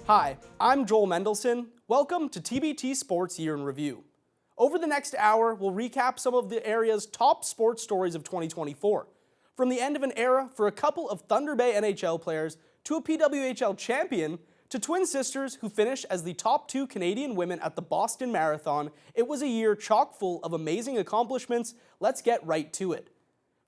Hi, I'm Joel Mendelson. Welcome to TBT Sports Year-in-Review. Over the next hour, we'll recap some of the area's top sports stories of 2024. From the end of an era for a couple of Thunder Bay NHL players to a PWHL champion to twin sisters who finished as the top 2 Canadian women at the Boston Marathon, it was a year chock full of amazing accomplishments. Let's get right to it.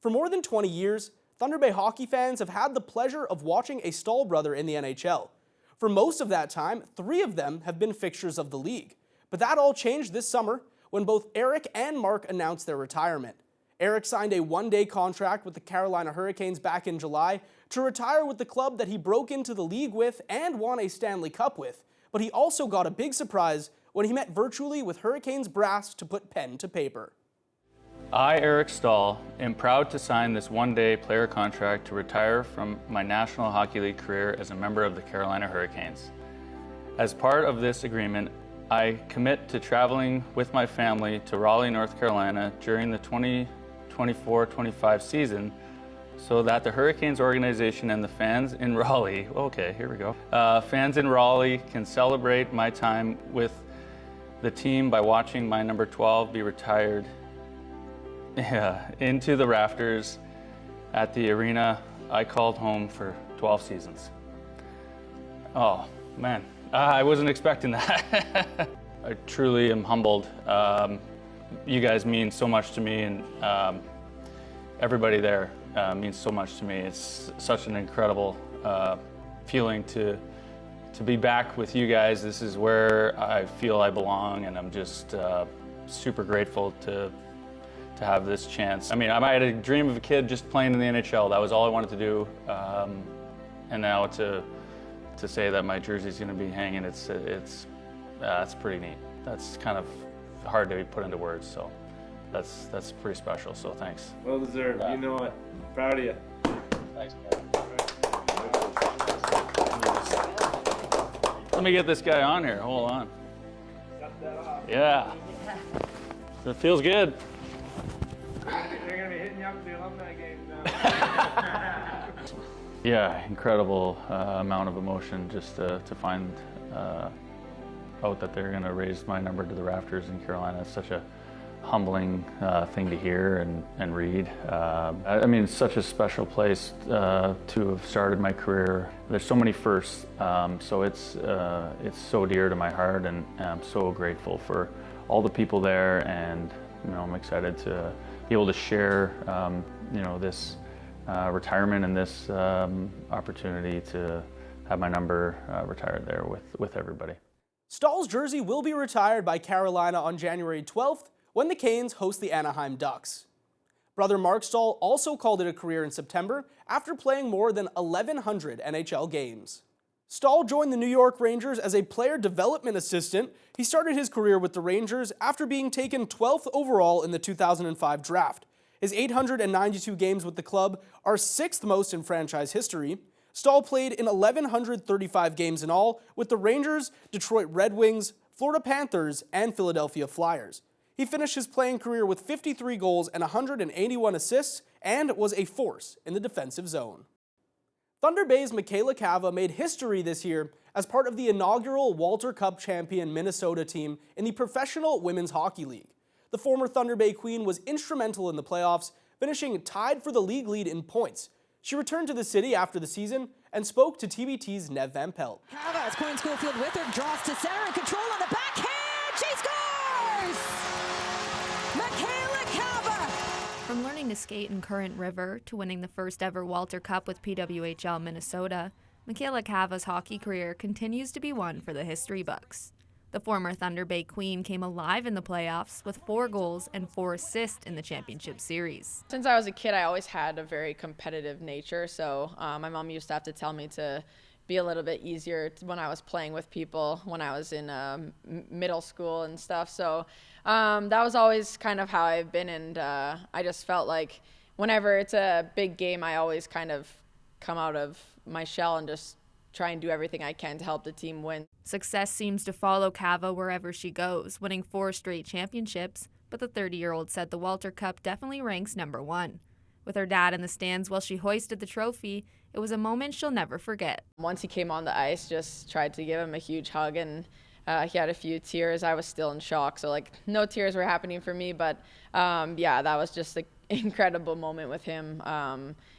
For more than 20 years, Thunder Bay hockey fans have had the pleasure of watching a Stahl brother in the NHL. For most of that time, 3 of them have been fixtures of the league. But that all changed this summer when both Eric and Mark announced their retirement. Eric signed a 1-day contract with the Carolina Hurricanes back in July to retire with the club that he broke into the league with and won a Stanley Cup with. But he also got a big surprise when he met virtually with Hurricanes brass to put pen to paper. I, Eric Stahl, am proud to sign this 1-day player contract to retire from my National Hockey League career as a member of the Carolina Hurricanes. As part of this agreement, I commit to traveling with my family to Raleigh, North Carolina during the 2024-25 season so that the Hurricanes organization and the fans in Raleigh, fans in Raleigh can celebrate my time with the team by watching my number 12 be retired into the rafters at the arena I called home for 12 seasons. Oh, man. I wasn't expecting that. I truly am humbled. You guys mean so much to me, and everybody there means so much to me. It's such an incredible feeling to be back with you guys. This is where I feel I belong, and I'm just super grateful to have this chance. I mean, I had a dream of a kid just playing in the NHL. That was all I wanted to do. And now to say that my jersey's going to be hanging, it's pretty neat. That's kind of hard to put into words, so that's pretty special, so thanks. Well deserved, you know it. Proud of you. Thanks, man. Let me get this guy on here, hold on. Yeah, it feels good. They're going to be hitting you up at the alumni games now. Yeah, incredible amount of emotion just to find out that they're going to raise my number to the rafters in Carolina. It's such a humbling thing to hear and read. I mean, it's such a special place to have started my career. There's so many firsts, so it's so dear to my heart, and I'm so grateful for all the people there, and I'm excited to be able to share this retirement and this opportunity to have my number retired there with everybody. Stahl's jersey will be retired by Carolina on January 12th when the Canes host the Anaheim Ducks. Brother Mark Stahl also called it a career in September after playing more than 1,100 NHL games. Stahl joined the New York Rangers as a player development assistant. He started his career with the Rangers after being taken 12th overall in the 2005 draft. His 892 games with the club are 6th most in franchise history. Stahl played in 1,135 games in all with the Rangers, Detroit Red Wings, Florida Panthers, and Philadelphia Flyers. He finished his playing career with 53 goals and 181 assists and was a force in the defensive zone. Thunder Bay's Michaela Cava made history this year as part of the inaugural Walter Cup champion Minnesota team in the Professional Women's Hockey League. The former Thunder Bay Queen was instrumental in the playoffs, finishing tied for the league lead in points. She returned to the city after the season and spoke to TBT's Nev Van Pelt. Cava has Quinn Schofield with her, draws to center and control on the backhand. She scores! Michaela Cava! From learning to skate in Current River to winning the first ever Walter Cup with PWHL Minnesota, Michaela Cava's hockey career continues to be one for the history books. The former Thunder Bay Queen came alive in the playoffs with 4 goals and 4 assists in the championship series. Since I was a kid, I always had a very competitive nature, so my mom used to have to tell me to be a little bit easier when I was playing with people when I was in middle school and stuff. So that was always kind of how I've been, and I just felt like whenever it's a big game, I always kind of come out of my shell and just try and do everything I can to help the team win. Success seems to follow Cava wherever she goes, winning 4 straight championships, but the 30-year-old said the Walter Cup definitely ranks number 1. With her dad in the stands while she hoisted the trophy, It was a moment she'll never forget. Once he came on the ice, just tried to give him a huge hug, and he had a few tears. I was still in shock, so like no tears were happening for me, but yeah, that was just an incredible moment with him.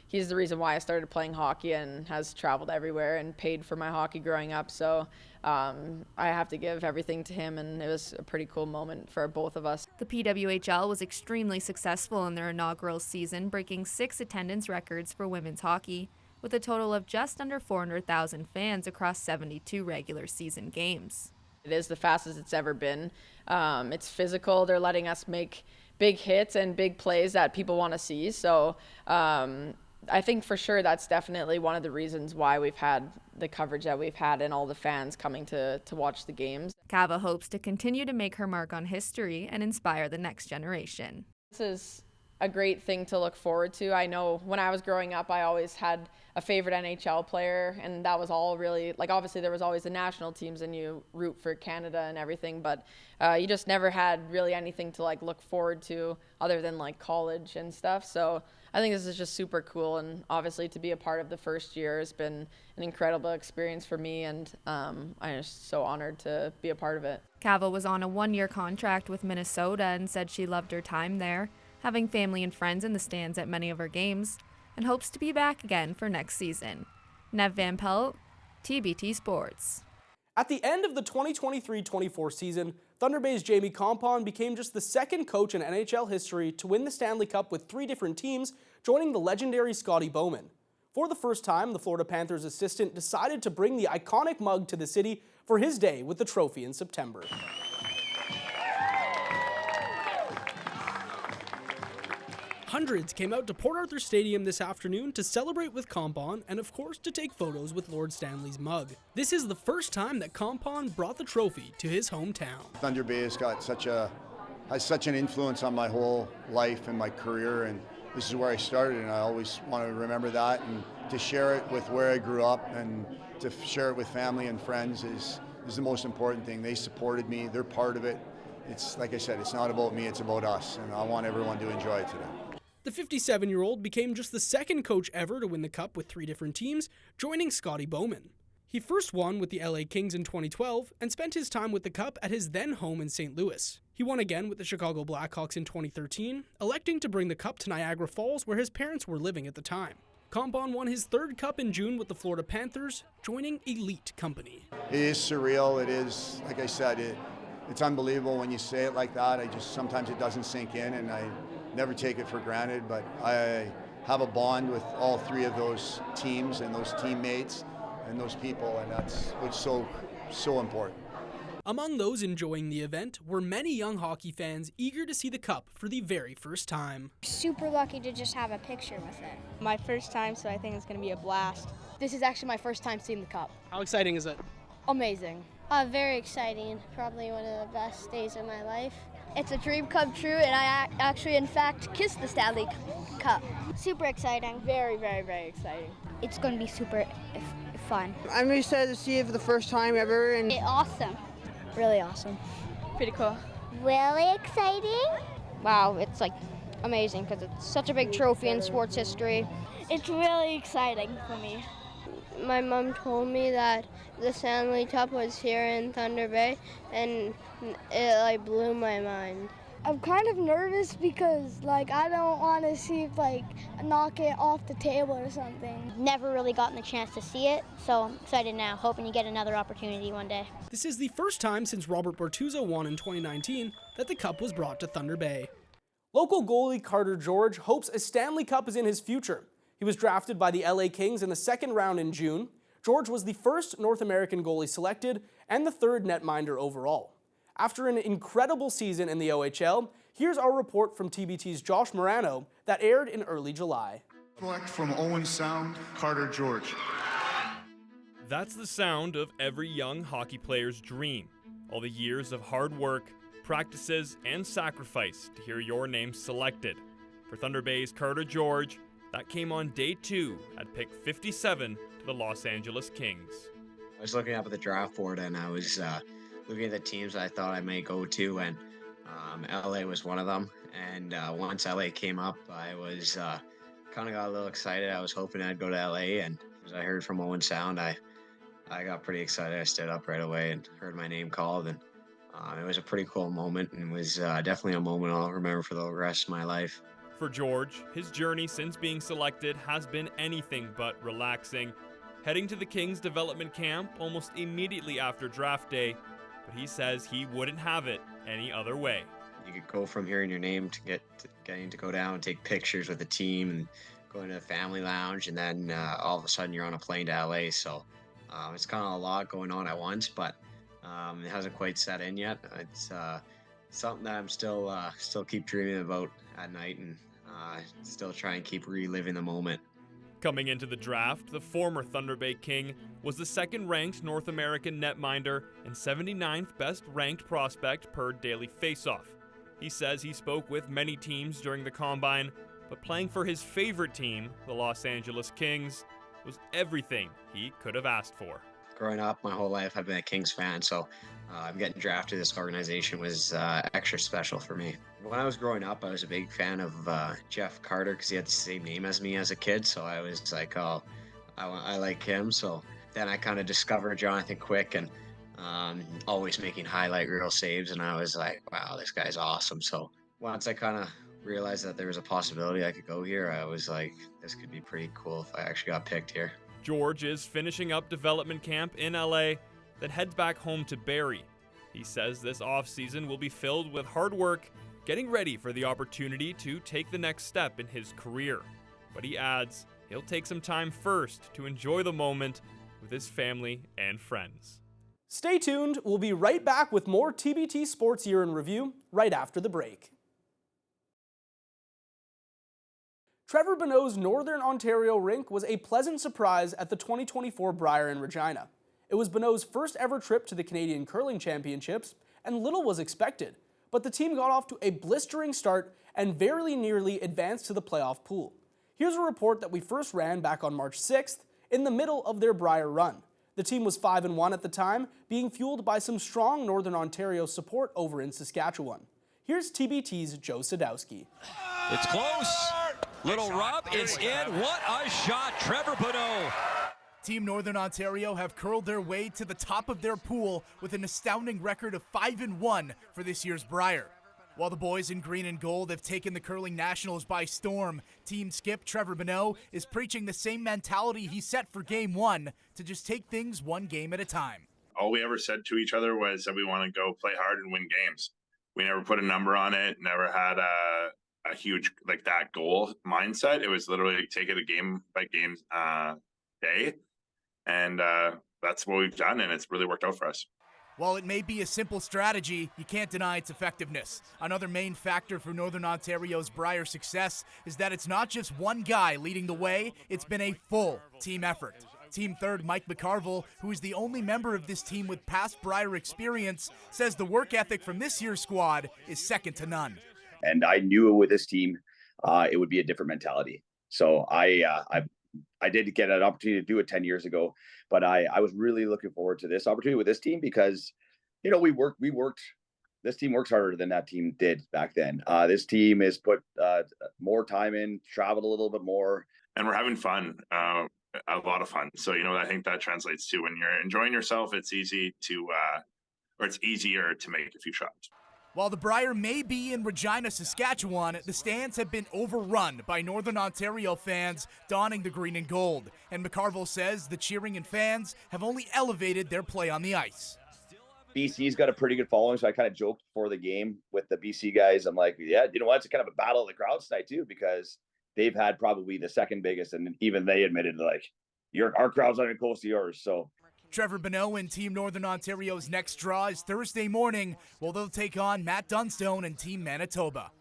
He's the reason why I started playing hockey and has traveled everywhere and paid for my hockey growing up. So I have to give everything to him, and it was a pretty cool moment for both of us. The PWHL was extremely successful in their inaugural season, breaking 6 attendance records for women's hockey, with a total of just under 400,000 fans across 72 regular season games. It is the fastest it's ever been. It's physical. They're letting us make big hits and big plays that people want to see. So I think for sure that's definitely one of the reasons why we've had the coverage that we've had and all the fans coming to watch the games. Cava hopes to continue to make her mark on history and inspire the next generation. This is a great thing to look forward to. I know when I was growing up, I always had a favorite NHL player, and that was all really, like, obviously there was always the national teams and you root for Canada and everything, but you just never had really anything to like look forward to other than like college and stuff. So I think this is just super cool, and obviously to be a part of the first year has been an incredible experience for me, and I'm just so honored to be a part of it. Cava was on a 1-year contract with Minnesota and said she loved her time there, having family and friends in the stands at many of her games, and hopes to be back again for next season. Nev Van Pelt, TBT Sports. At the end of the 2023-24 season, Thunder Bay's Jamie Compon became just the second coach in NHL history to win the Stanley Cup with 3 different teams, joining the legendary Scotty Bowman. For the first time, the Florida Panthers assistant decided to bring the iconic mug to the city for his day with the trophy in September. Hundreds came out to Port Arthur Stadium this afternoon to celebrate with Compon and, of course, to take photos with Lord Stanley's mug. This is the first time that Compon brought the trophy to his hometown. Thunder Bay has such an influence on my whole life and my career, and this is where I started, and I always want to remember that, and to share it with where I grew up and to share it with family and friends is the most important thing. They supported me, they're part of it. It's like I said, it's not about me, it's about us, and I want everyone to enjoy it today. The 57-year-old became just the second coach ever to win the Cup with 3 different teams, joining Scotty Bowman. He first won with the LA Kings in 2012 and spent his time with the Cup at his then home in St. Louis. He won again with the Chicago Blackhawks in 2013, electing to bring the Cup to Niagara Falls, where his parents were living at the time. Compon won his 3rd Cup in June with the Florida Panthers, joining elite company. It is surreal. It is, like I said, it's unbelievable when you say it like that. Sometimes it doesn't sink in, and I never take it for granted, but I have a bond with all 3 of those teams and those teammates and those people, and that's what's so important. Among those enjoying the event were many young hockey fans eager to see the Cup for the very first time. Super lucky to just have a picture with it. My first time, so I think it's going to be a blast. This is actually my first time seeing the Cup. How exciting is it? Amazing. Very exciting. Probably one of the best days of my life. It's a dream come true, and I actually, in fact, kissed the Stanley Cup. Super exciting. Very, very, very exciting. It's going to be super fun. I'm excited to see it for the first time ever. And Awesome. Really awesome. pretty cool. Really exciting. Wow, it's like amazing because it's such a big trophy in sports history. It's really exciting for me. My mom told me that the Stanley Cup was here in Thunder Bay, and it blew my mind. I'm kind of nervous because I don't want to see knock it off the table or something. Never really gotten the chance to see it, so I'm excited now, hoping to get another opportunity one day. This is the first time since Robert Bortuzzo won in 2019 that the Cup was brought to Thunder Bay. Local goalie Carter George hopes a Stanley Cup is in his future. He was drafted by the LA Kings in the 2nd round in June. George was the first North American goalie selected and the 3rd netminder overall. After an incredible season in the OHL, here's our report from TBT's Josh Morano that aired in early July. Select from Owen Sound, Carter George. That's the sound of every young hockey player's dream. All the years of hard work, practices, and sacrifice to hear your name selected. For Thunder Bay's Carter George, that came on day 2 at pick 57 to the Los Angeles Kings. I was looking up at the draft board and I was looking at the teams I thought I may go to, and LA was one of them. And once LA came up, I was kind of got a little excited. I was hoping I'd go to LA, and As I heard from Owen Sound, I got pretty excited. I stood up right away and heard my name called, and it was a pretty cool moment, and was definitely a moment I'll remember for the rest of my life. For George, his journey since being selected has been anything but relaxing. Heading to the Kings development camp almost immediately after draft day, but he says he wouldn't have it any other way. You could go from hearing your name to getting to go down and take pictures with the team and go into the family lounge, and then all of a sudden you're on a plane to LA. So it's kind of a lot going on at once, but it hasn't quite set in yet. It's something that I'm still keep dreaming about at night, and still try and keep reliving the moment. Coming into the draft, the former Thunder Bay King was the second-ranked North American netminder and 79th best-ranked prospect per Daily Faceoff. He says he spoke with many teams during the Combine, but playing for his favorite team, the Los Angeles Kings, was everything he could have asked for. Growing up, my whole life, I've been a Kings fan, so getting drafted to this organization was extra special for me. When I was growing up, I was a big fan of Jeff Carter because he had the same name as me as a kid, so I was like, oh, I like him. So then I kind of discovered Jonathan Quick, and always making highlight reel saves, and I was like, wow, this guy's awesome. So once I kind of realized that there was a possibility I could go here, I was like, this could be pretty cool if I actually got picked here. George is finishing up development camp in LA, then heads back home to Barrie. He says this offseason will be filled with hard work, getting ready for the opportunity to take the next step in his career. But he adds he'll take some time first to enjoy the moment with his family and friends. Stay tuned, we'll be right back with more TBT Sports Year-in-Review right after the break. Trevor Bonneau's Northern Ontario rink was a pleasant surprise at the 2024 Brier in Regina. It was Bonneau's first ever trip to the Canadian Curling Championships, and little was expected, but the team got off to a blistering start and very nearly advanced to the playoff pool. Here's a report that we first ran back on March 6th, in the middle of their Brier run. The team was 5-1 at the time, being fueled by some strong Northern Ontario support over in Saskatchewan. Here's TBT's Joe Sadowski. It's close. Little rub, it's in. What a shot, Trevor Bonneau. Team Northern Ontario have curled their way to the top of their pool with an astounding record of 5-1 for this year's Brier. While the boys in green and gold have taken the curling nationals by storm, team skip Trevor Bonneau is preaching the same mentality he set for game one, to just take things one game at a time. All we ever said to each other was that we want to go play hard and win games. We never put a number on it, never had a huge like that goal mindset. It was literally take it a game by game day. And that's what we've done, and it's really worked out for us. While it may be a simple strategy, you can't deny its effectiveness. Another main factor for Northern Ontario's Brier success is that it's not just one guy leading the way, it's been a full team effort. Team third Mike McCarville, who is the only member of this team with past Brier experience, says the work ethic from this year's squad is second to none. And I knew with this team, it would be a different mentality. So I did get an opportunity to do it 10 years ago, but I was really looking forward to this opportunity with this team because, you know, we worked, this team works harder than that team did back then. This team has put more time in, traveled a little bit more. And we're having fun, a lot of fun. So, you know, I think that translates to when you're enjoying yourself, it's easy to, or it's easier to make a few shots. While the Brier may be in Regina, Saskatchewan, the stands have been overrun by Northern Ontario fans donning the green and gold. And McCarville says the cheering and fans have only elevated their play on the ice. BC's got a pretty good following, so I kind of joked before the game with the BC guys. I'm like, yeah, you know what? It's kind of a battle of the crowds tonight too, because they've had probably the second biggest, and even they admitted like, our crowd's not even close to yours. So Trevor Bonneau and Team Northern Ontario's next draw is Thursday morning, while they'll take on Matt Dunstone and Team Manitoba.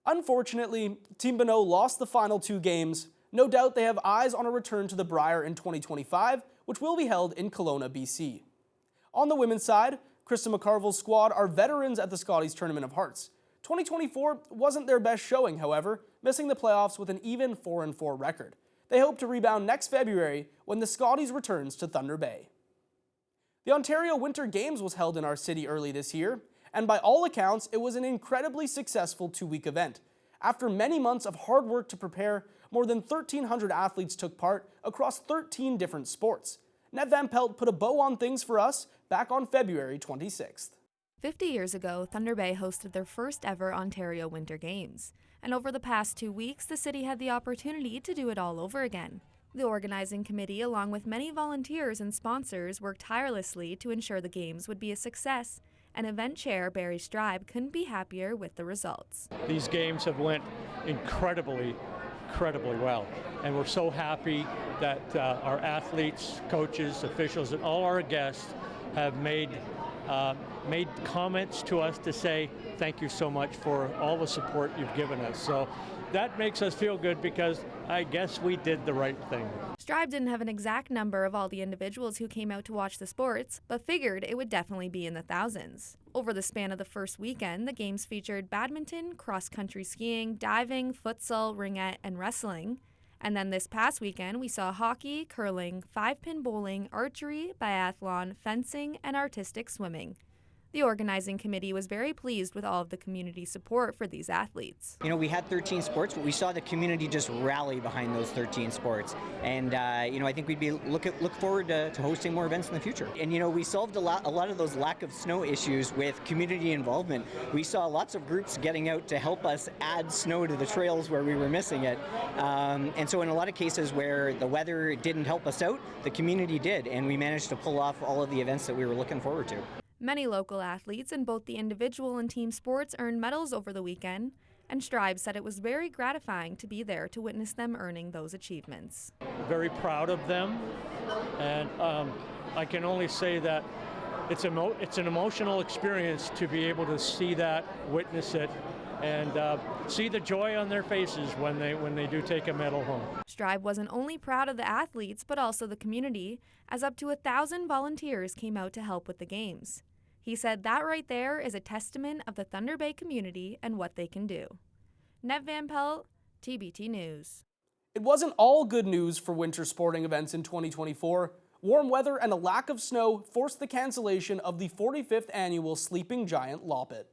Unfortunately, Team Bonneau lost the final two games. No doubt they have eyes on a return to the Brier in 2025, which will be held in Kelowna, BC. On the women's side, Krista McCarville's squad are veterans at the Scotties Tournament of Hearts. 2024 wasn't their best showing, however, missing the playoffs with an even 4-4 record. They hope to rebound next February when the Scotties returns to Thunder Bay. The Ontario Winter Games was held in our city early this year, and by all accounts, it was an incredibly successful two-week event. After many months of hard work to prepare, more than 1,300 athletes took part across 13 different sports. Ned Van Pelt put a bow on things for us back on February 26th. 50 years ago, Thunder Bay hosted their first ever Ontario Winter Games. And over the past 2 weeks, the city had the opportunity to do it all over again. The organizing committee, along with many volunteers and sponsors, worked tirelessly to ensure the games would be a success, and event chair Barry Stribe couldn't be happier with the results. These games have went incredibly well, and we're so happy that our athletes, coaches, officials, and all our guests have made comments to us to say thank you so much for all the support you've given us. So that makes us feel good because I guess we did the right thing. Stribe didn't have an exact number of all the individuals who came out to watch the sports, but figured it would definitely be in the thousands. Over the span of the first weekend, the games featured badminton, cross-country skiing, diving, futsal, ringette, and wrestling. And then this past weekend, we saw hockey, curling, 5-pin bowling, archery, biathlon, fencing, and artistic swimming. The organizing committee was very pleased with all of the community support for these athletes. You know, we had 13 sports, but we saw the community just rally behind those 13 sports. And, you know, I think we'd be look forward to hosting more events in the future. And, you know, we solved a lot of those lack of snow issues with community involvement. We saw lots of groups getting out to help us add snow to the trails where we were missing it. And so in a lot of cases where the weather didn't help us out, the community did. And we managed to pull off all of the events that we were looking forward to. Many local athletes in both the individual and team sports earned medals over the weekend, and Stribe said it was very gratifying to be there to witness them earning those achievements. Very proud of them, and I can only say that it's an emotional experience to be able to see that, witness it, and see the joy on their faces when they do take a medal home. Stribe wasn't only proud of the athletes, but also the community, as up to 1,000 volunteers came out to help with the games. He said that right there is a testament of the Thunder Bay community and what they can do. Ned Van Pelt, TBT News. It wasn't all good news for winter sporting events in 2024. Warm weather and a lack of snow forced the cancellation of the 45th annual Sleeping Giant Loppet.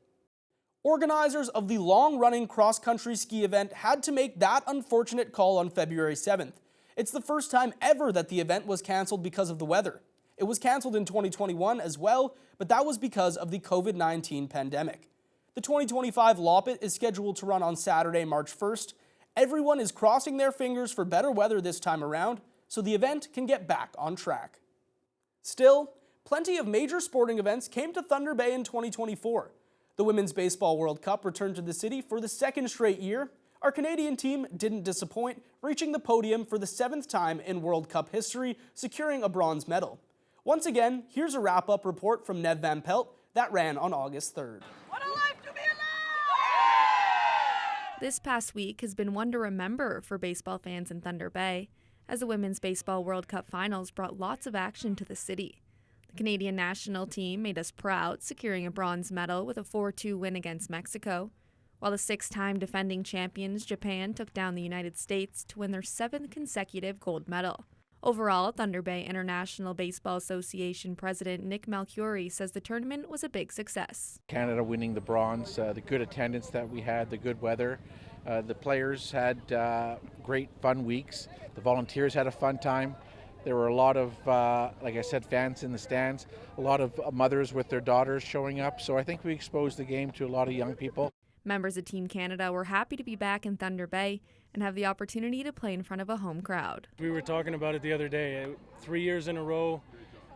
Organizers of the long-running cross-country ski event had to make that unfortunate call on February 7th. It's the first time ever that the event was canceled because of the weather. It was canceled in 2021 as well, but that was because of the COVID-19 pandemic. The 2025 Loppet is scheduled to run on Saturday, March 1st. Everyone is crossing their fingers for better weather this time around, so the event can get back on track. Still, plenty of major sporting events came to Thunder Bay in 2024. The Women's Baseball World Cup returned to the city for the second straight year. Our Canadian team didn't disappoint, reaching the podium for the 7th time in World Cup history, securing a bronze medal. Once again, here's a wrap-up report from Ned Van Pelt that ran on August 3rd. This past week has been one to remember for baseball fans in Thunder Bay, as the Women's Baseball World Cup Finals brought lots of action to the city. The Canadian national team made us proud, securing a bronze medal with a 4-2 win against Mexico, while the 6-time defending champions Japan took down the United States to win their 7th consecutive gold medal. Overall, Thunder Bay International Baseball Association President Nick Malcury says the tournament was a big success. Canada winning the bronze, the good attendance that we had, the good weather. The players had great fun weeks. The volunteers had a fun time. There were a lot of, like I said, fans in the stands, a lot of mothers with their daughters showing up. So I think we exposed the game to a lot of young people. Members of Team Canada were happy to be back in Thunder Bay and have the opportunity to play in front of a home crowd. We were talking about it the other day. 3 years in a row,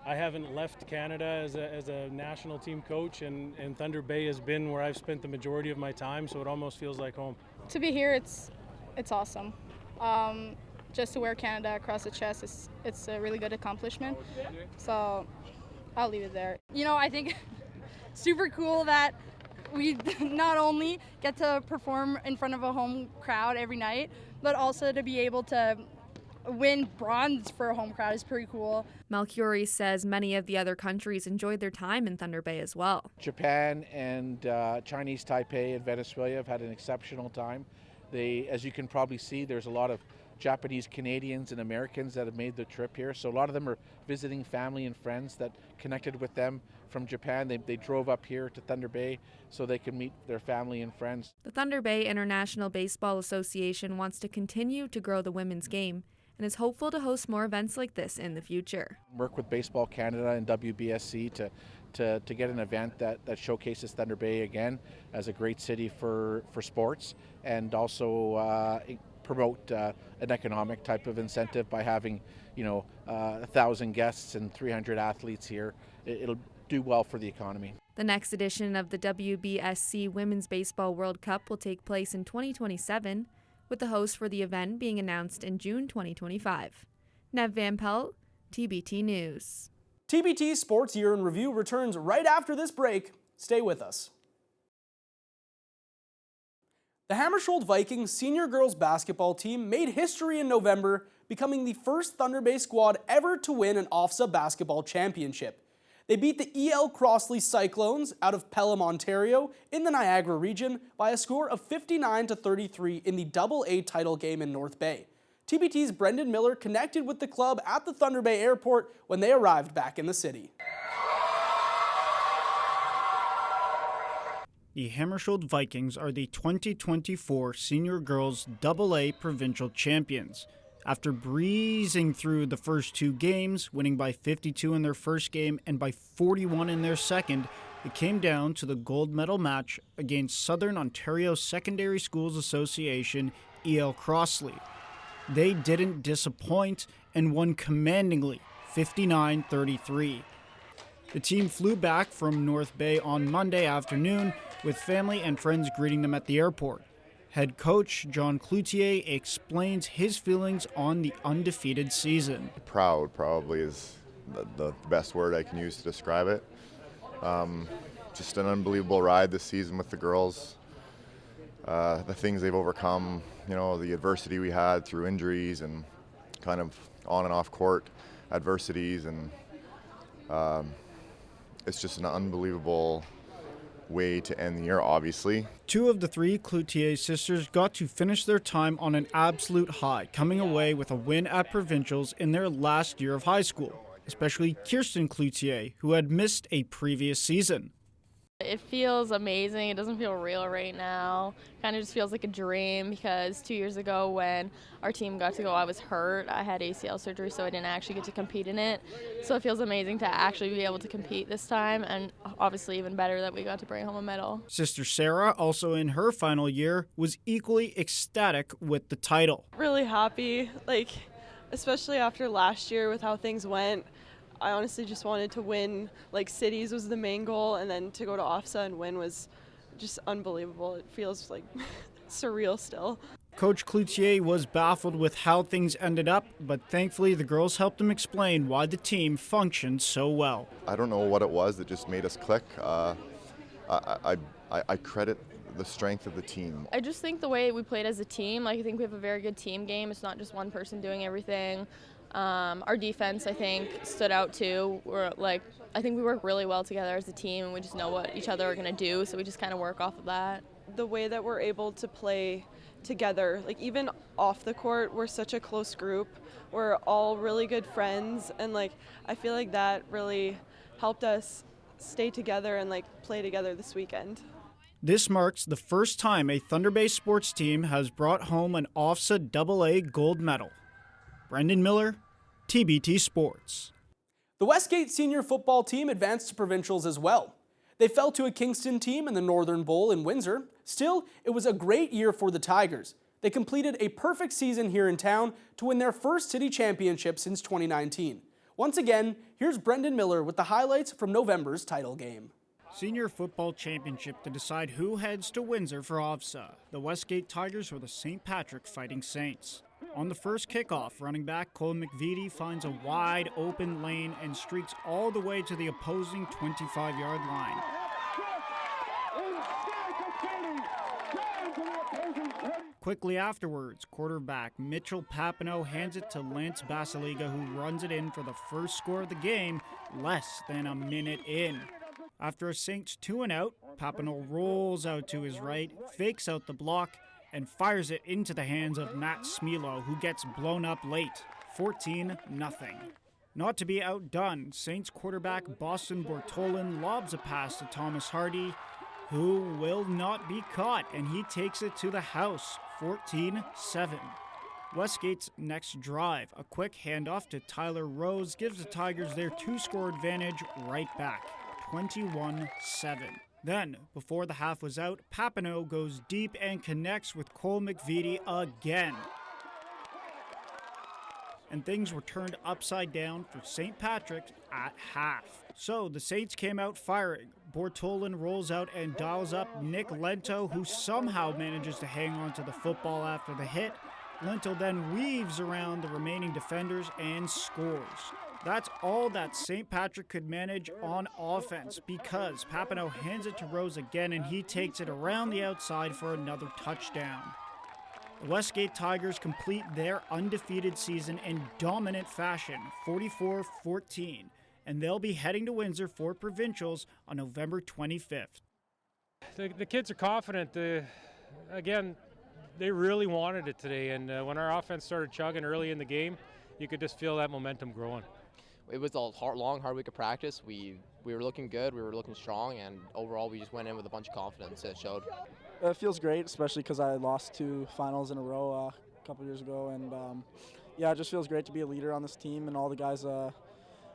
I haven't left Canada as a national team coach, and Thunder Bay has been where I've spent the majority of my time, so it almost feels like home. To be here, it's awesome. Just to wear Canada across the chest, it's a really good accomplishment. So I'll leave it there. You know, I think super cool that we not only get to perform in front of a home crowd every night, but also to be able to win bronze for a home crowd is pretty cool. Malcury says many of the other countries enjoyed their time in Thunder Bay as well. Japan and Chinese Taipei and Venezuela have had an exceptional time. As you can probably see, there's a lot of Japanese Canadians and Americans that have made the trip here. So a lot of them are visiting family and friends that connected with them from Japan. They drove up here to Thunder Bay so they could meet their family and friends. The Thunder Bay International Baseball Association wants to continue to grow the women's game and is hopeful to host more events like this in the future. Work with Baseball Canada and WBSC to get an event that showcases Thunder Bay again as a great city for sports, and also promote an economic type of incentive by having 1,000 guests and 300 athletes here. It'll do well for the economy. The next edition of the WBSC Women's Baseball World Cup will take place in 2027, with the host for the event being announced in June 2025. Nev Van Pelt, TBT News. TBT Sports Year-in-Review returns right after this break. Stay with us. The Hammersholt Vikings senior girls basketball team made history in November, becoming the first Thunder Bay squad ever to win an OFSA basketball championship. They beat the E.L. Crossley Cyclones out of Pelham, Ontario in the Niagara region by a score of 59-33 in the AA title game in North Bay. TBT's Brendan Miller connected with the club at the Thunder Bay Airport when they arrived back in the city. The Hammersholt Vikings are the 2024 Senior Girls AA Provincial Champions. After breezing through the first two games, winning by 52 in their first game and by 41 in their second, it came down to the gold medal match against Southern Ontario Secondary Schools Association E.L. Crossley. They didn't disappoint and won commandingly, 59-33. The team flew back from North Bay on Monday afternoon with family and friends greeting them at the airport. Head coach John Cloutier explains his feelings on the undefeated season. Proud probably is the best word I can use to describe it. Just an unbelievable ride this season with the girls. The things they've overcome, the adversity we had through injuries and kind of on and off court adversities, and it's just an unbelievable way to end the year, obviously. Two of the three Cloutier sisters got to finish their time on an absolute high, coming away with a win at provincials in their last year of high school, especially Kirsten Cloutier, who had missed a previous season. It feels amazing. It doesn't feel real right now. Kind of just feels like a dream, because 2 years ago when our team got to go, I was hurt. I had ACL surgery, so I didn't actually get to compete in it. So it feels amazing to actually be able to compete this time, and obviously even better that we got to bring home a medal. Sister Sarah, also in her final year, was equally ecstatic with the title. Really happy, especially after last year with how things went. I honestly just wanted to win, cities was the main goal, and then to go to OFSA and win was just unbelievable. It feels surreal still. Coach Cloutier was baffled with how things ended up, but thankfully the girls helped him explain why the team functioned so well. I don't know what it was that just made us click. I credit the strength of the team. I just think the way we played as a team, I think we have a very good team game. It's not just one person doing everything. Our defense, I think, stood out too. I think we work really well together as a team, and we just know what each other are going to do, so we just kind of work off of that. The way that we're able to play together, even off the court, we're such a close group. We're all really good friends, and I feel like that really helped us stay together and play together this weekend. This marks the first time a Thunder Bay sports team has brought home an OFSA AA gold medal. Brendan Miller, TBT Sports. The Westgate senior football team advanced to provincials as well. They fell to a Kingston team in the Northern Bowl in Windsor. Still, it was a great year for the Tigers. They completed a perfect season here in town to win their first city championship since 2019. Once again, here's Brendan Miller with the highlights from November's title game. Senior football championship to decide who heads to Windsor for OFSA. The Westgate Tigers were the St. Patrick Fighting Saints. On the first kickoff, running back Cole McVitie finds a wide open lane and streaks all the way to the opposing 25-yard line. Quickly afterwards, quarterback Mitchell Papineau hands it to Lance Basiliga, who runs it in for the first score of the game less than a minute in. After a Saints 2-and-out, Papineau rolls out to his right, fakes out the block, and fires it into the hands of Matt Smilo, who gets blown up late, 14-0. Not to be outdone, Saints quarterback Boston Bortolin lobs a pass to Thomas Hardy, who will not be caught, and he takes it to the house, 14-7. Westgate's next drive, a quick handoff to Tyler Rose, gives the Tigers their 2-score advantage right back, 21-7. Then, before the half was out, Papineau goes deep and connects with Cole McVitie again. And things were turned upside down for St. Patrick's at half. So the Saints came out firing. Bortolin rolls out and dials up Nick Lento, who somehow manages to hang on to the football after the hit. Lento then weaves around the remaining defenders and scores. That's all that St. Patrick could manage on offense, because Papineau hands it to Rose again and he takes it around the outside for another touchdown. The Westgate Tigers complete their undefeated season in dominant fashion, 44-14, and they'll be heading to Windsor for provincials on November 25th. The kids are confident. Again, they really wanted it today, and when our offense started chugging early in the game, you could just feel that momentum growing. It was a long, hard week of practice. We were looking good, we were looking strong, and overall we just went in with a bunch of confidence, and it showed. It feels great, especially because I lost 2 finals in a row a couple years ago, and yeah, it just feels great to be a leader on this team, and all the guys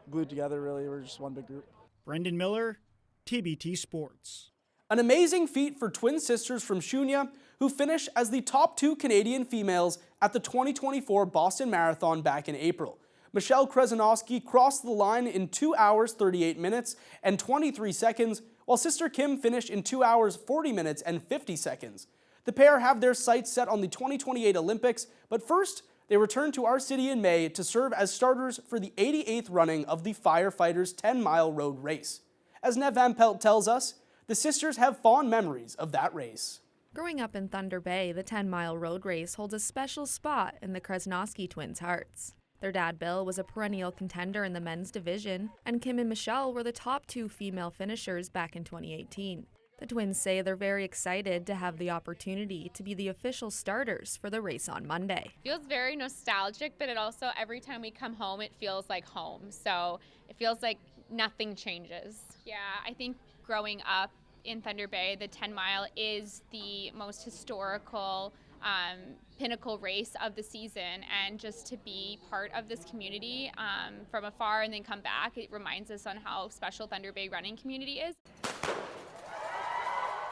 glued together. Really, we're just one big group. Brendan Miller, TBT Sports. An amazing feat for twin sisters from Shunya, who finished as the top 2 Canadian females at the 2024 Boston Marathon back in April. Michelle Krasnowski crossed the line in 2 hours, 38 minutes and 23 seconds, while sister Kim finished in 2 hours, 40 minutes and 50 seconds. The pair have their sights set on the 2028 Olympics, but first, they return to our city in May to serve as starters for the 88th running of the Firefighters 10-mile road race. As Nev Van Pelt tells us, the sisters have fond memories of that race. Growing up in Thunder Bay, the 10-mile road race holds a special spot in the Krasnowski twins' hearts. Their dad, Bill, was a perennial contender in the men's division, and Kim and Michelle were the top 2 female finishers back in 2018. The twins say they're very excited to have the opportunity to be the official starters for the race on Monday. Feels very nostalgic, but it also, every time we come home, it feels like home. So it feels like nothing changes. Yeah, I think growing up in Thunder Bay, the 10-mile is the most historical pinnacle race of the season, and just to be part of this community from afar and then come back, it reminds us on how special Thunder Bay running community is.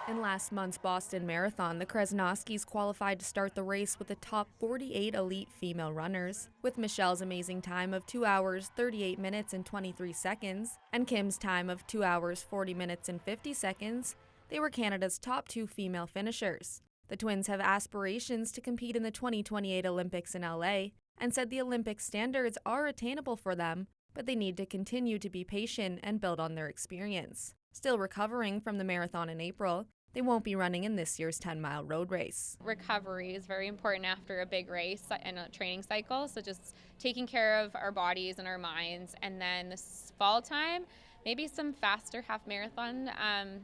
In last month's Boston Marathon, the Krasnowskis qualified to start the race with the top 48 elite female runners, with Michelle's amazing time of 2 hours, 38 minutes and 23 seconds, and Kim's time of 2 hours, 40 minutes and 50 seconds. They were Canada's top 2 female finishers. The twins have aspirations to compete in the 2028 Olympics in LA, and said the Olympic standards are attainable for them, but they need to continue to be patient and build on their experience. Still recovering from the marathon in April, they won't be running in this year's 10-mile road race. Recovery is very important after a big race and a training cycle, so just taking care of our bodies and our minds, and then this fall time, maybe some faster half marathon,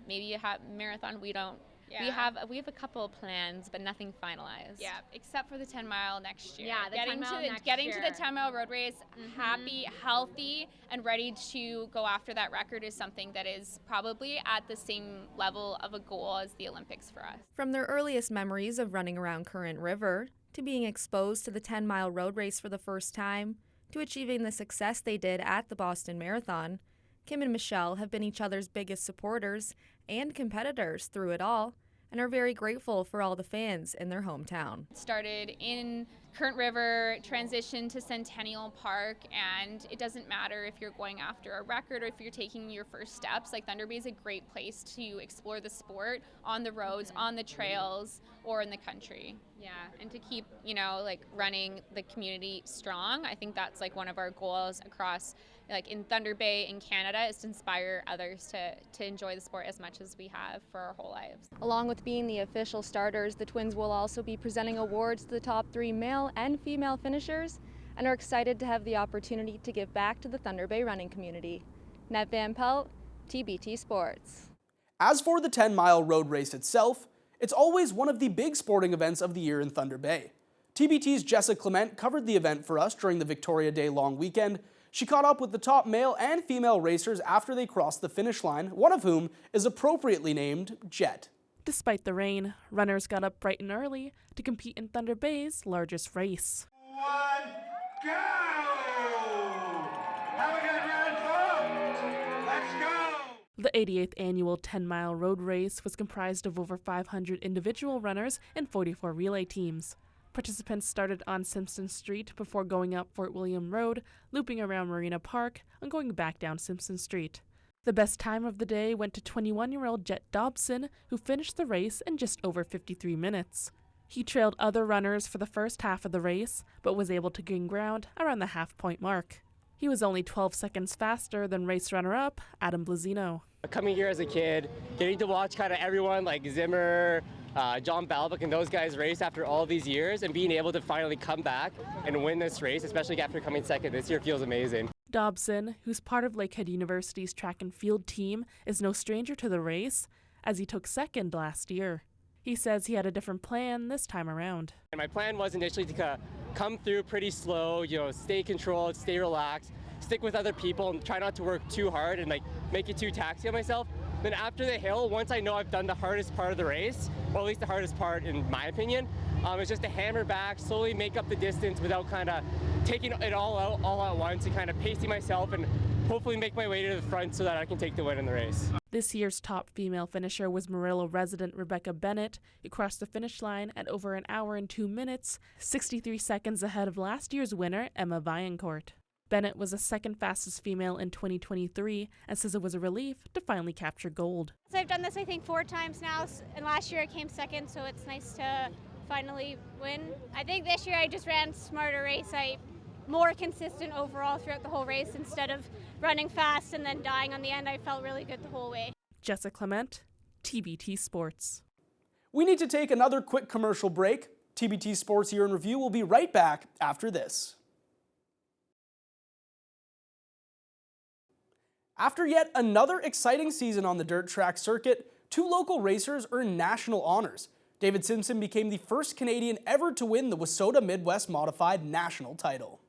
maybe a half marathon. Yeah. We have a couple of plans, but nothing finalized. Yeah, except for the 10-mile next year. Yeah, getting to the 10-mile road race happy, healthy, and ready to go after that record is something that is probably at the same level of a goal as the Olympics for us. From their earliest memories of running around Current River, to being exposed to the 10-mile road race for the first time, to achieving the success they did at the Boston Marathon, Kim and Michelle have been each other's biggest supporters and competitors through it all, and are very grateful for all the fans in their hometown. Started in Current River, transitioned to Centennial Park, and it doesn't matter if you're going after a record or if you're taking your first steps. Like, Thunder Bay is a great place to explore the sport on the roads, on the trails, or in the country. Yeah, and to keep, running the community strong. I think that's one of our goals across, in Thunder Bay in Canada, is to inspire others to enjoy the sport as much as we have for our whole lives. Along with being the official starters, the twins will also be presenting awards to the top 3 male and female finishers, and are excited to have the opportunity to give back to the Thunder Bay running community. Nev Van Pelt, TBT Sports. As for the 10-mile road race itself, it's always one of the big sporting events of the year in Thunder Bay. TBT's Jessica Clement covered the event for us during the Victoria Day long weekend. She caught up with the top male and female racers after they crossed the finish line, one of whom is appropriately named Jet. Despite the rain, runners got up bright and early to compete in Thunder Bay's largest race. Go! Have a good run, folks! Let's go! The 88th annual 10-mile road race was comprised of over 500 individual runners and 44 relay teams. Participants started on Simpson Street before going up Fort William Road, looping around Marina Park, and going back down Simpson Street. The best time of the day went to 21-year-old Jet Dobson, who finished the race in just over 53 minutes. He trailed other runners for the first half of the race, but was able to gain ground around the half-point mark. He was only 12 seconds faster than race runner-up Adam Blazino. Coming here as a kid, getting to watch kind of everyone like Zimmer, John Balbuck and those guys race after all these years, and being able to finally come back and win this race, especially after coming second this year, feels amazing. Dobson, who's part of Lakehead University's track and field team, is no stranger to the race, as he took second last year. He says he had a different plan this time around. And my plan was initially to come through pretty slow, stay controlled, stay relaxed, stick with other people, and try not to work too hard and make it too taxing on myself. Then after the hill, once I know I've done the hardest part of the race, or at least the hardest part in my opinion, it's just to hammer back, slowly make up the distance without kind of taking it all out all at once and kind of pacing myself and hopefully make my way to the front so that I can take the win in the race. This year's top female finisher was Murillo resident Rebecca Bennett, who crossed the finish line at over an hour and 2 minutes, 63 seconds ahead of last year's winner, Emma Vaillancourt. Bennett was the second fastest female in 2023 and says it was a relief to finally capture gold. So I've done this, I think, 4 times now, and last year I came second, so it's nice to finally win. I think this year I just ran smarter race. More consistent overall throughout the whole race instead of running fast and then dying on the end. I felt really good the whole way. Jessica Clement, TBT Sports. We need to take another quick commercial break. TBT Sports Year-in-Review will be right back after this. After yet another exciting season on the dirt track circuit, 2 local racers earned national honors. David Simpson became the first Canadian ever to win the WISSOTA Midwest Modified national title.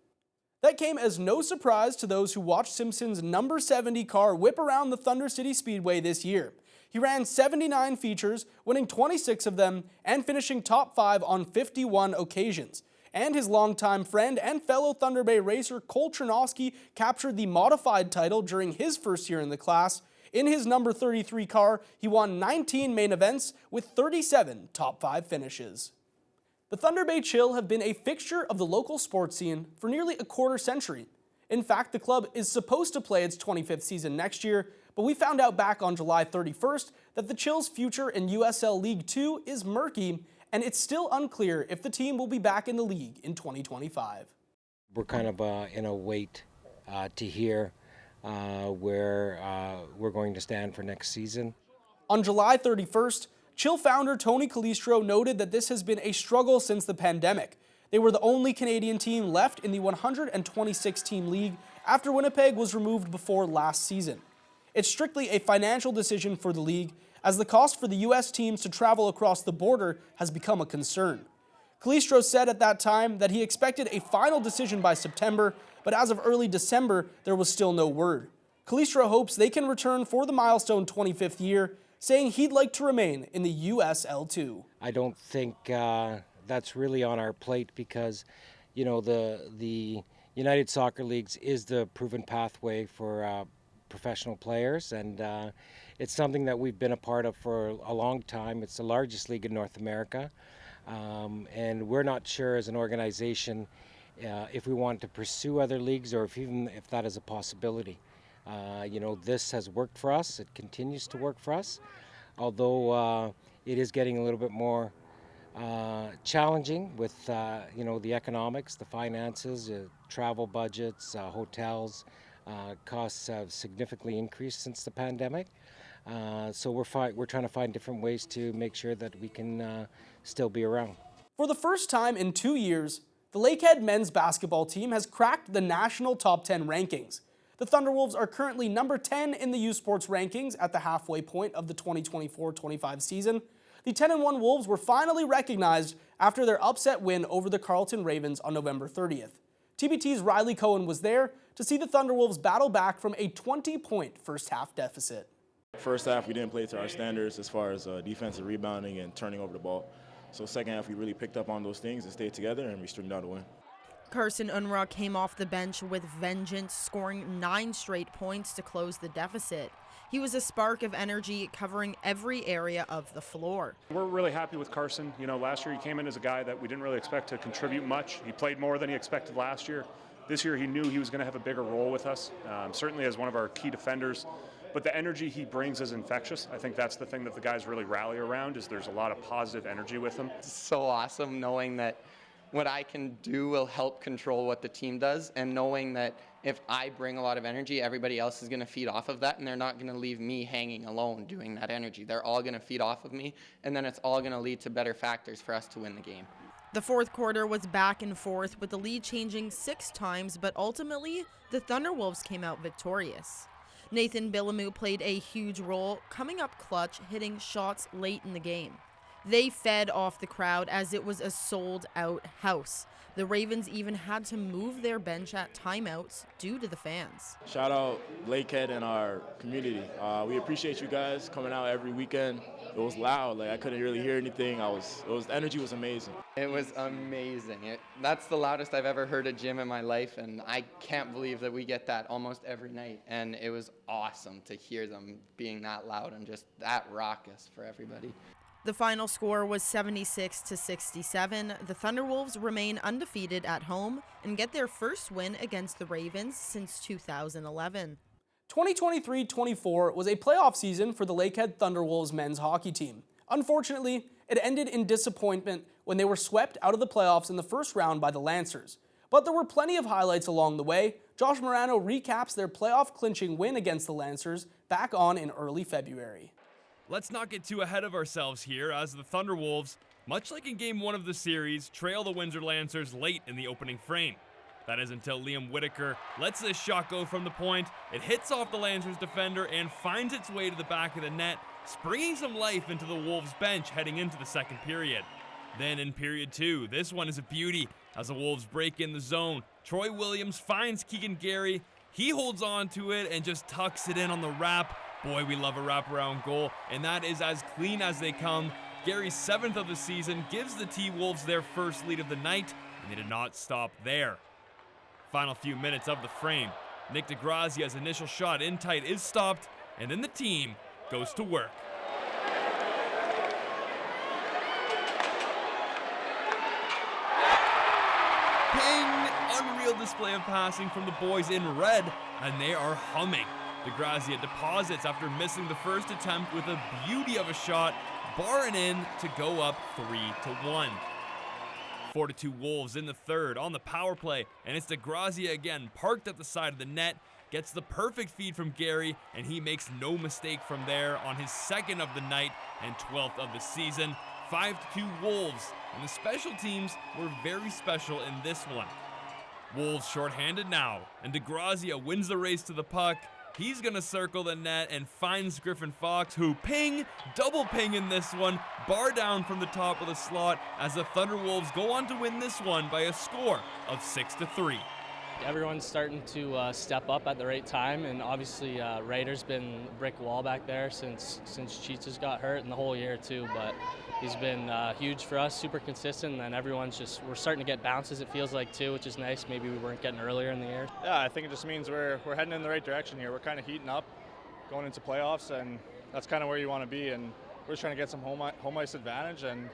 That came as no surprise to those who watched Simpson's number 70 car whip around the Thunder City Speedway this year. He ran 79 features, winning 26 of them, and finishing top 5 on 51 occasions. And his longtime friend and fellow Thunder Bay racer Cole Chernovsky captured the modified title during his first year in the class. In his number 33 car, he won 19 main events with 37 top 5 finishes. The Thunder Bay Chill have been a fixture of the local sports scene for nearly a quarter century. In fact, the club is supposed to play its 25th season next year, but we found out back on July 31st that the Chill's future in USL League 2 is murky, and it's still unclear if the team will be back in the league in 2025. We're kind of in a wait to hear where we're going to stand for next season. On July 31st, Chill founder Tony Calistro noted that this has been a struggle since the pandemic. They were the only Canadian team left in the 126-team league after Winnipeg was removed before last season. It's strictly a financial decision for the league, as the cost for the U.S. teams to travel across the border has become a concern. Calistro said at that time that he expected a final decision by September, but as of early December, there was still no word. Calistro hopes they can return for the milestone 25th year, saying he'd like to remain in the USL2. I don't think that's really on our plate because, the United Soccer Leagues is the proven pathway for professional players, and it's something that we've been a part of for a long time. It's the largest league in North America, and we're not sure as an organization if we want to pursue other leagues or if that is a possibility. This has worked for us. It continues to work for us, although it is getting a little bit more challenging with, the economics, the finances, travel budgets, hotels. Costs have significantly increased since the pandemic. So we're trying to find different ways to make sure that we can still be around. For the first time in 2 years, the Lakehead men's basketball team has cracked the national top 10 rankings. The Thunderwolves are currently number 10 in the U Sports rankings at the halfway point of the 2024-25 season. The 10-1 Wolves were finally recognized after their upset win over the Carleton Ravens on November 30th. TBT's Riley Cohen was there to see the Thunderwolves battle back from a 20-point first-half deficit. First half, we didn't play to our standards as far as defensive rebounding and turning over the ball. So second half, we really picked up on those things and stayed together, and we streamed out a win. Carson Unruh came off the bench with vengeance, scoring 9 straight points to close the deficit. He was a spark of energy, covering every area of the floor. We're really happy with Carson. You know, last year he came in as a guy that we didn't really expect to contribute much. He played more than he expected last year. This year he knew he was going to have a bigger role with us, certainly as one of our key defenders. But the energy he brings is infectious. I think that's the thing that the guys really rally around, is there's a lot of positive energy with him. It's so awesome knowing that what I can do will help control what the team does, and knowing that if I bring a lot of energy, everybody else is going to feed off of that, and they're not going to leave me hanging alone doing that energy. They're all going to feed off of me, and then it's all going to lead to better factors for us to win the game. The fourth quarter was back and forth, with the lead changing 6 times, but ultimately, the Thunderwolves came out victorious. Nathan Bilomu played a huge role, coming up clutch, hitting shots late in the game. They fed off the crowd as it was a sold-out house. The Ravens even had to move their bench at timeouts due to the fans. Shout out Lakehead and our community. We appreciate you guys coming out every weekend. It was loud, like I couldn't really hear anything. The energy was amazing. It was amazing. That's the loudest I've ever heard a gym in my life, and I can't believe that we get that almost every night. And it was awesome to hear them being that loud and just that raucous for everybody. The final score was 76-67. The Thunderwolves remain undefeated at home and get their first win against the Ravens since 2011. 2023-24 was a playoff season for the Lakehead Thunderwolves men's hockey team. Unfortunately, it ended in disappointment when they were swept out of the playoffs in the first round by the Lancers. But there were plenty of highlights along the way. Josh Morano recaps their playoff-clinching win against the Lancers back on in early February. Let's not get too ahead of ourselves here, as the Thunderwolves, much like in Game 1 of the series, trail the Windsor Lancers late in the opening frame. That is until Liam Whitaker lets this shot go from the point. It hits off the Lancers defender and finds its way to the back of the net, springing some life into the Wolves bench heading into the second period. Then in period 2, this one is a beauty as the Wolves break in the zone. Troy Williams finds Keegan Gary. He holds on to it and just tucks it in on the wrap. Boy, we love a wraparound goal, and that is as clean as they come. Gary's 7th of the season gives the T-Wolves their first lead of the night, and they did not stop there. Final few minutes of the frame. Nick DeGrazia's initial shot in tight is stopped, and then the team goes to work. Ping! Unreal display of passing from the boys in red, and they are humming. DeGrazia deposits after missing the first attempt with a beauty of a shot, barring in to go up 3-1. 4-2 Wolves in the third on the power play, and it's DeGrazia again, parked at the side of the net, gets the perfect feed from Gary, and he makes no mistake from there on his 2nd of the night and 12th of the season. 5-2 Wolves, and the special teams were very special in this one. Wolves shorthanded now, and DeGrazia wins the race to the puck. He's going to circle the net and finds Griffin Fox, who double ping in this one, bar down from the top of the slot as the Thunderwolves go on to win this one by a score of 6-3. Everyone's starting to step up at the right time, and obviously Ryder's been a brick wall back there since Cheats has got hurt, and the whole year too, but he's been huge for us, super consistent, and we're starting to get bounces, it feels like too, which is nice. Maybe we weren't getting earlier in the year. Yeah, I think it just means we're heading in the right direction here. We're kind of heating up going into playoffs, and that's kind of where you want to be, and we're just trying to get some home ice advantage and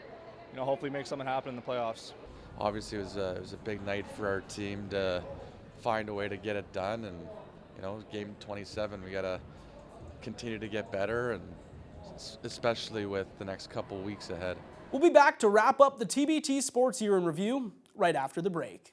hopefully make something happen in the playoffs. Obviously it was a big night for our team to find a way to get it done, and game 27 we got to continue to get better, and especially with the next couple weeks ahead. We'll be back to wrap up the TBT Sports Year-in-Review right after the break.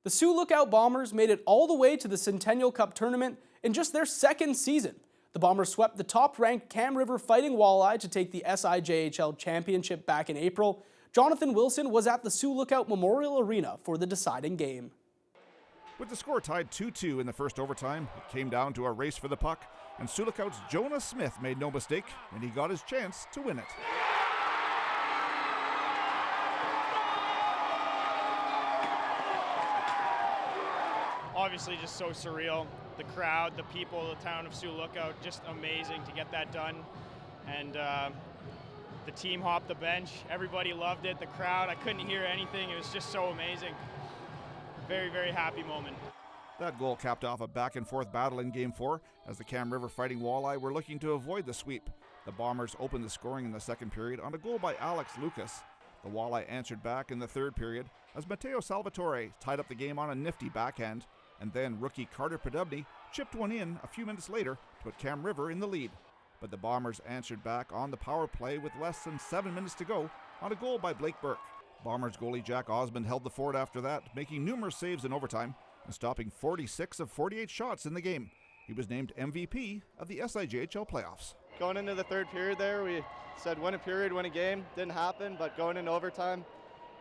The Sioux Lookout Bombers made it all the way to the Centennial Cup tournament in just their 2nd season. The Bombers swept the top-ranked Cam River Fighting Walleye to take the SIJHL Championship back in April. Jonathan Wilson was at the Sioux Lookout Memorial Arena for the deciding game. With the score tied 2-2 in the first overtime, it came down to a race for the puck, and Sioux Lookout's Jonah Smith made no mistake, and he got his chance to win it. obviously just so surreal. The crowd, the people, the town of Sioux Lookout, just amazing to get that done. And the team hopped the bench. Everybody loved it. The crowd, I couldn't hear anything. It was just so amazing. Very, very happy moment. That goal capped off a back-and-forth battle in Game 4 as the Cam River Fighting Walleye were looking to avoid the sweep. The Bombers opened the scoring in the second period on a goal by Alex Lucas. The Walleye answered back in the third period as Mateo Salvatore tied up the game on a nifty backhand, and then rookie Carter Podubny chipped one in a few minutes later to put Cam River in the lead. But the Bombers answered back on the power play with less than 7 minutes to go on a goal by Blake Burke. Bombers goalie Jack Osmond held the fort after that, making numerous saves in overtime and stopping 46 of 48 shots in the game. He was named MVP of the SIJHL playoffs. Going into the third period there, we said win a period, win a game. Didn't happen, but going into overtime,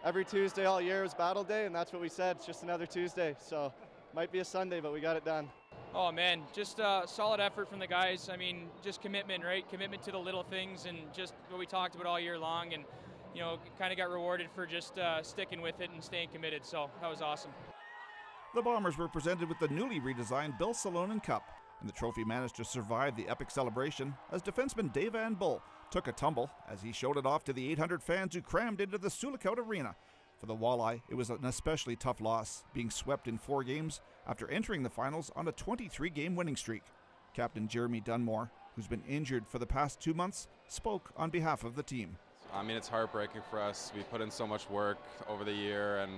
every Tuesday all year was battle day, and that's what we said. It's just another Tuesday, so might be a Sunday, but we got it done. Oh man, just solid effort from the guys. I mean, just commitment, right? Commitment to the little things and just what we talked about all year long, and you know, kind of got rewarded for just sticking with it and staying committed. So that was awesome. The Bombers were presented with the newly redesigned Bill Salonen Cup, and the trophy managed to survive the epic celebration as defenseman Dave Van Bull took a tumble as he showed it off to the 800 fans who crammed into the Sioux Lookout Arena. For the Walleye, it was an especially tough loss, being swept in 4 games after entering the finals on a 23-game winning streak. Captain Jeremy Dunmore, who's been injured for the past 2 months, spoke on behalf of the team. I mean, it's heartbreaking for us. We put in so much work over the year and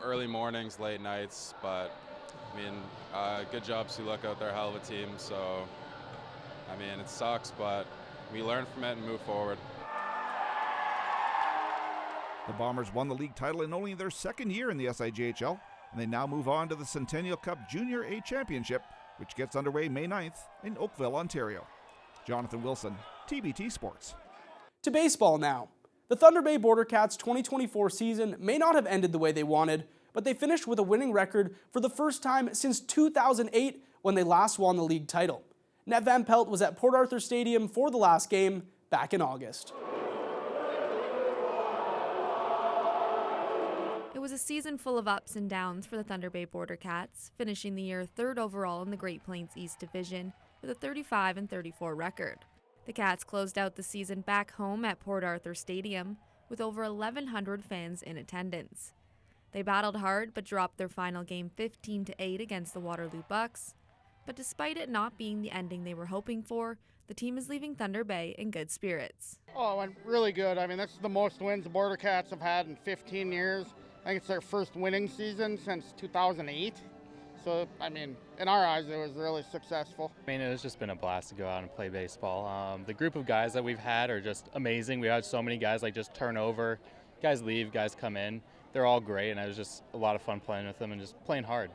early mornings, late nights, but I mean, good job Sioux Lookout. They're a hell of a team, so I mean, it sucks, but we learn from it and move forward. The Bombers won the league title in only their second year in the SIJHL, and they now move on to the Centennial Cup Junior A Championship, which gets underway May 9th in Oakville, Ontario. Jonathan Wilson, TBT Sports. To baseball now. The Thunder Bay Border Cats' 2024 season may not have ended the way they wanted, but they finished with a winning record for the first time since 2008 when they last won the league title. Ned Van Pelt was at Port Arthur Stadium for the last game back in August. It was a season full of ups and downs for the Thunder Bay Border Cats, finishing the year 3rd overall in the Great Plains East Division with a 35-34 record. The Cats closed out the season back home at Port Arthur Stadium with over 1,100 fans in attendance. They battled hard but dropped their final game 15-8 against the Waterloo Bucks. But despite it not being the ending they were hoping for, the team is leaving Thunder Bay in good spirits. Oh, it went really good. I mean, this is the most wins the Border Cats have had in 15 years. I think it's their first winning season since 2008. So, I mean, in our eyes, it was really successful. I mean, it's just been a blast to go out and play baseball. The group of guys that we've had are just amazing. We had so many guys like just turn over, guys leave, guys come in. They're all great, and it was just a lot of fun playing with them and just playing hard.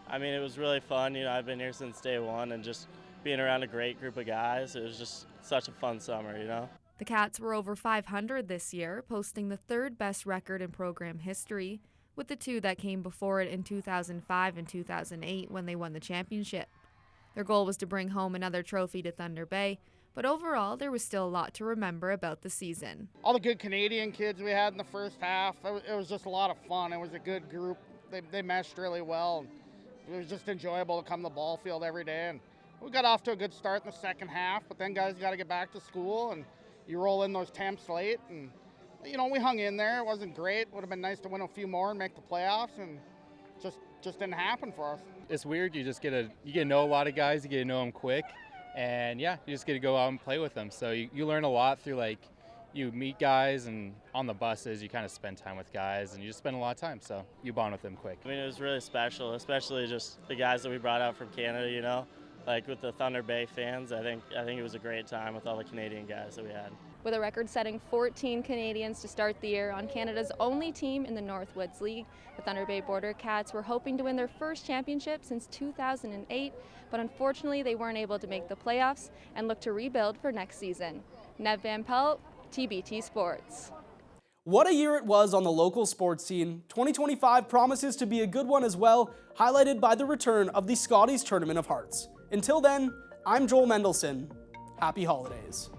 I mean, it was really fun. You know, I've been here since day one, and just being around a great group of guys, it was just such a fun summer, you know. The Cats were over 500 this year, posting the 3rd best record in program history, with the 2 that came before it in 2005 and 2008 when they won the championship. Their goal was to bring home another trophy to Thunder Bay, but overall there was still a lot to remember about the season. All the good Canadian kids we had in the first half, it was just a lot of fun. It was a good group. They meshed really well. It was just enjoyable to come to the ball field every day. And we got off to a good start in the second half, but then guys got to get back to school, and you roll in those temps late, and you know, we hung in there. It wasn't great. Would have been nice to win a few more and make the playoffs, and just didn't happen for us. It's weird. You get to know a lot of guys. You get to know them quick, and yeah, you just get to go out and play with them. So you learn a lot through, like, you meet guys, and on the buses you kind of spend time with guys, and you just spend a lot of time. So you bond with them quick. I mean, it was really special, especially just the guys that we brought out from Canada. You know, like with the Thunder Bay fans. I think it was a great time with all the Canadian guys that we had. With a record-setting 14 Canadians to start the year on Canada's only team in the Northwoods League, the Thunder Bay Border Cats were hoping to win their first championship since 2008, but unfortunately they weren't able to make the playoffs and look to rebuild for next season. Ned Van Pelt, TBT Sports. What a year it was on the local sports scene. 2025 promises to be a good one as well, highlighted by the return of the Scotties Tournament of Hearts. Until then, I'm Joel Mendelson. Happy holidays.